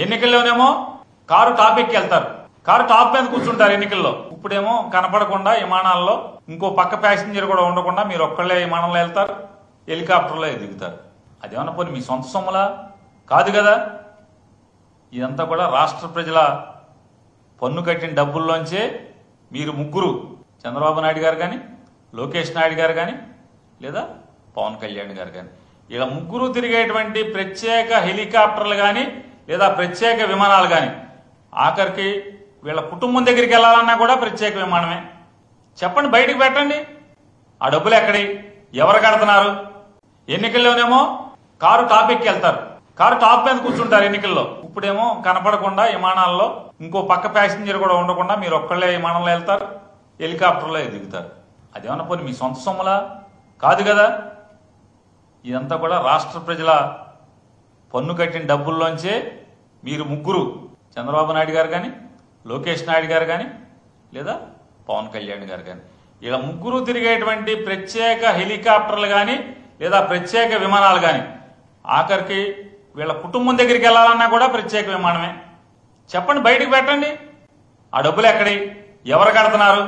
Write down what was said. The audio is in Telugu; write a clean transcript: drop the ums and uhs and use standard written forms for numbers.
ఎన్నికల్లోనేమో కారు టాపిక్కి వెళ్తారు, కారు టాప్ మీద కూర్చుంటారు ఎన్నికల్లో. ఇప్పుడేమో కనపడకుండా విమానాల్లో ఇంకో పక్క ప్యాసింజర్ కూడా ఉండకుండా మీరు ఒక్కళ్ళే విమానంలో వెళ్తారు, హెలికాప్టర్లో దిగుతారు. అదేమన్నా పోనీ మీ సొంత సొమ్ములా? కాదు కదా. ఇదంతా కూడా రాష్ట్ర ప్రజల పన్ను కట్టిన డబ్బుల్లోంచే మీరు ముగ్గురు, చంద్రబాబు నాయుడు గారు కానీ, లోకేష్ నాయుడు గారు కానీ, లేదా పవన్ కళ్యాణ్ గారు కానీ, ఇలా ముగ్గురు తిరిగేటువంటి ప్రత్యేక హెలికాప్టర్లు కానీ లేదా ప్రత్యేక విమానాలు కానీ, ఆఖరికి వీళ్ళ కుటుంబం దగ్గరికి వెళ్ళాలన్నా కూడా ప్రత్యేక విమానమే. చెప్పండి, బయటకు పెట్టండి. ఆ డబ్బులు ఎక్కడి, ఎవరు కడుతున్నారు? ఎన్నికల్లోనేమో కారు టాపిక్కి వెళ్తారు, కారు టాప్ మీద కూర్చుంటారు ఎన్నికల్లో. ఇప్పుడేమో కనపడకుండా విమానాల్లో ఇంకో పక్క ప్యాసింజర్ కూడా ఉండకుండా మీరు ఒక్కళ్ళే విమానంలో వెళ్తారు, హెలికాప్టర్లో దిగుతారు. అదేమన్నా పోనీ మీ సొంత సొమ్ములా? కాదు కదా. ఇదంతా కూడా రాష్ట్ర ప్రజల పన్ను కట్టిన డబ్బుల్లోంచే మీరు ముగ్గురు, చంద్రబాబు నాయుడు గారు కానీ, లోకేష్ నాయుడు గారు కానీ, లేదా పవన్ కళ్యాణ్ గారు కానీ, ఇలా ముగ్గురు తిరిగేటువంటి ప్రత్యేక హెలికాప్టర్లు కానీ లేదా ప్రత్యేక విమానాలు కానీ, ఆఖరికి వీళ్ళ కుటుంబం దగ్గరికి వెళ్ళాలన్నా కూడా ప్రత్యేక విమానమే. చెప్పండి, బయటకు పెట్టండి. ఆ డబ్బులు ఎక్కడి, ఎవరు కడుతున్నారు?